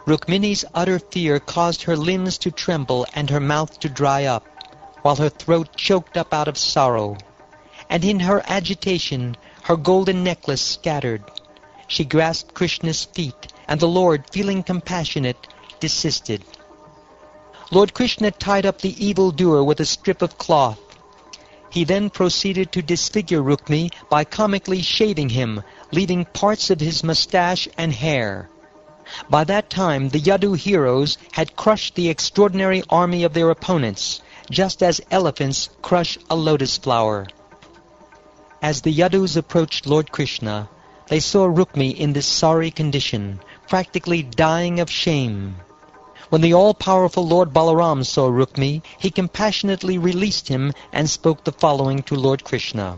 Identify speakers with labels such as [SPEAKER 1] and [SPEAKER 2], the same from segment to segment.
[SPEAKER 1] Rukmini's utter fear caused her limbs to tremble and her mouth to dry up, while her throat choked up out of sorrow. And in her agitation, her golden necklace scattered. She grasped Krishna's feet, and the Lord, feeling compassionate, desisted. Lord Krishna tied up the evildoer with a strip of cloth. He then proceeded to disfigure Rukmi by comically shaving him, leaving parts of his mustache and hair. By that time, the Yadu heroes had crushed the extraordinary army of their opponents, just as elephants crush a lotus flower. As the Yadus approached Lord Krishna, they saw Rukmi in this sorry condition, practically dying of shame. When the all-powerful Lord Balaram saw Rukmi, he compassionately released him and spoke the following to Lord Krishna.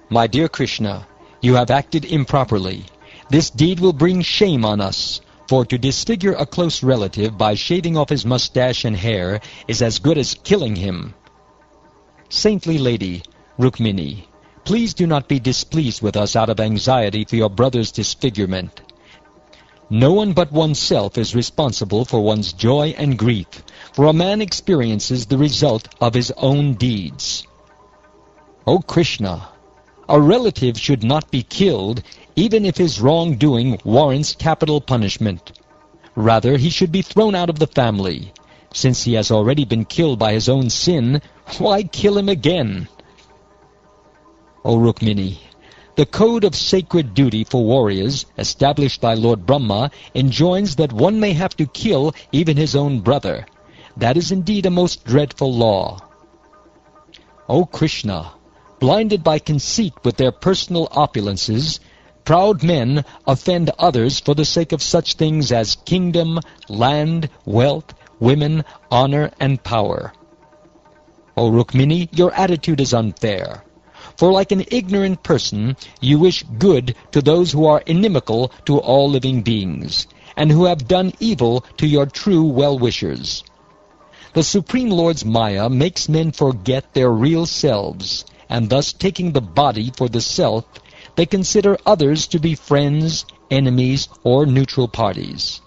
[SPEAKER 1] "My dear Krishna, you have acted improperly. This deed will bring shame on us, for to disfigure a close relative by shaving off his mustache and hair is as good as killing him. Saintly lady, Rukmini, please do not be displeased with us out of anxiety for your brother's disfigurement. No one but oneself is responsible for one's joy and grief, for a man experiences the result of his own deeds. O Krishna, a relative should not be killed even if his wrongdoing warrants capital punishment. Rather, he should be thrown out of the family. Since he has already been killed by his own sin, why kill him again? O Rukmini, the code of sacred duty for warriors, established by Lord Brahma, enjoins that one may have to kill even his own brother. That is indeed a most dreadful law. O Krishna, blinded by conceit with their personal opulences, proud men offend others for the sake of such things as kingdom, land, wealth, women, honor, and power. O Rukmini, your attitude is unfair. For like an ignorant person, you wish good to those who are inimical to all living beings, and who have done evil to your true well-wishers. The Supreme Lord's Maya makes men forget their real selves, and thus taking the body for the self, they consider others to be friends, enemies, or neutral parties.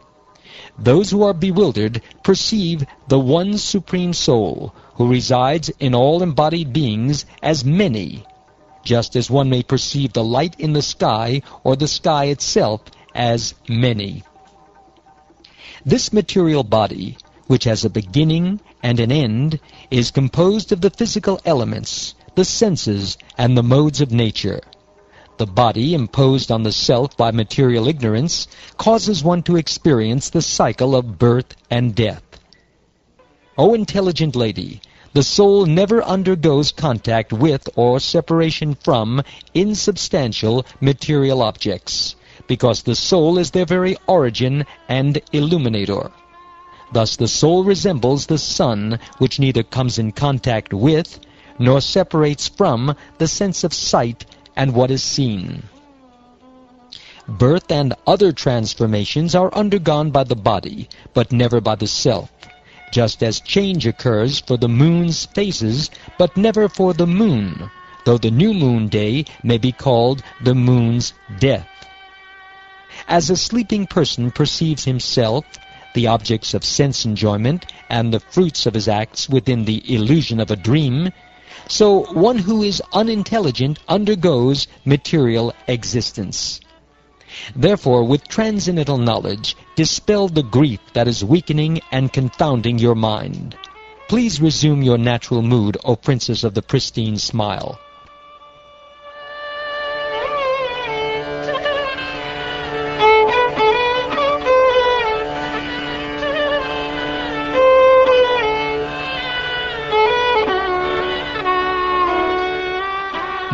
[SPEAKER 1] Those who are bewildered perceive the one Supreme Soul, who resides in all embodied beings, as many, just as one may perceive the light in the sky or the sky itself as many. This material body, which has a beginning and an end, is composed of the physical elements, the senses, and the modes of nature. The body, imposed on the self by material ignorance, causes one to experience the cycle of birth and death. O intelligent lady, the soul never undergoes contact with or separation from insubstantial material objects, because the soul is their very origin and illuminator. Thus the soul resembles the sun, which neither comes in contact with nor separates from the sense of sight and what is seen. Birth and other transformations are undergone by the body, but never by the self, just as change occurs for the moon's phases, but never for the moon, though the new moon day may be called the moon's death. As a sleeping person perceives himself, the objects of sense enjoyment, and the fruits of his acts within the illusion of a dream, so one who is unintelligent undergoes material existence. Therefore, with transcendental knowledge, dispel the grief that is weakening and confounding your mind. Please resume your natural mood, O Princess of the pristine smile.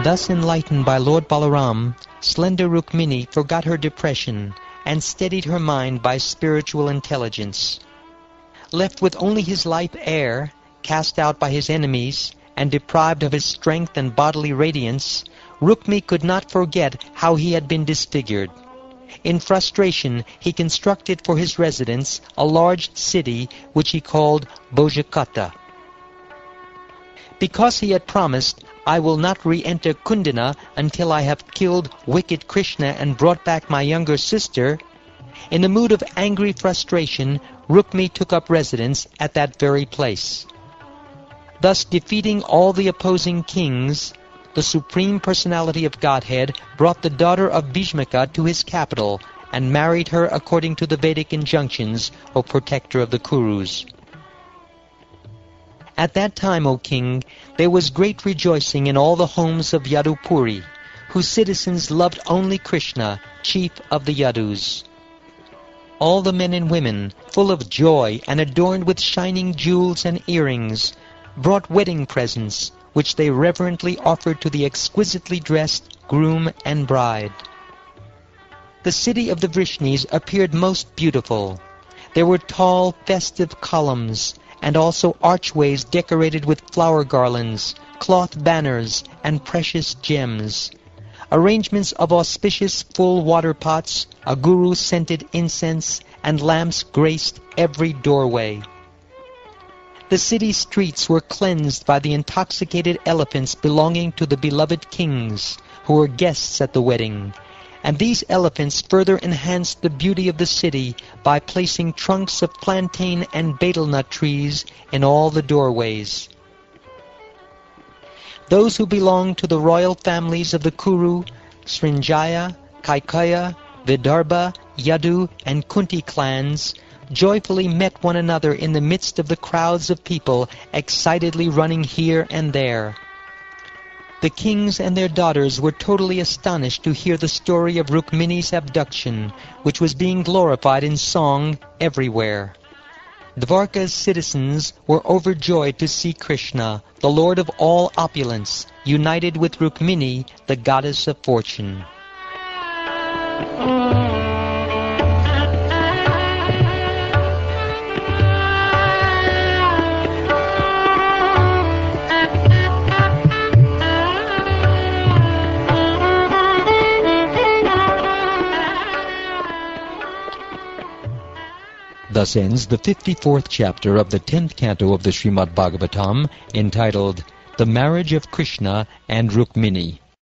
[SPEAKER 1] Thus enlightened by Lord Balaram, slender Rukmini forgot her depression and steadied her mind by spiritual intelligence. Left with only his life air, cast out by his enemies, and deprived of his strength and bodily radiance, Rukmi could not forget how he had been disfigured. In frustration, he constructed for his residence a large city which he called Bojakata. Because he had promised, "I will not re-enter Kundina until I have killed wicked Krishna and brought back my younger sister," In a mood of angry frustration, Rukmi took up residence at that very place. Thus defeating all the opposing kings, the Supreme Personality of Godhead brought the daughter of Bhishmaka to his capital and married her according to the Vedic injunctions, O protector of the Kurus. At that time, O king, there was great rejoicing in all the homes of Yadupuri, whose citizens loved only Krishna, chief of the Yadus. All the men and women, full of joy and adorned with shining jewels and earrings, brought wedding presents, which they reverently offered to the exquisitely dressed groom and bride. The city of the Vrishnis appeared most beautiful. There were tall, festive columns, and also archways decorated with flower garlands, cloth banners, and precious gems. Arrangements of auspicious full water pots, a guru-scented incense, and lamps graced every doorway. The city streets were cleansed by the intoxicated elephants belonging to the beloved kings, who were guests at the wedding, and these elephants further enhanced the beauty of the city by placing trunks of plantain and betel nut trees in all the doorways. Those who belonged to the royal families of the Kuru, Srinjaya, Kaikeya, Vidarbha, Yadu, and Kunti clans joyfully met one another in the midst of the crowds of people excitedly running here and there. The kings and their daughters were totally astonished to hear the story of Rukmini's abduction, which was being glorified in song everywhere. Dwarka's citizens were overjoyed to see Krishna, the Lord of all opulence, united with Rukmini, the goddess of fortune. Thus ends the 54th chapter of the 10th canto of the Shrimad Bhagavatam, entitled The Marriage of Krishna and Rukmini.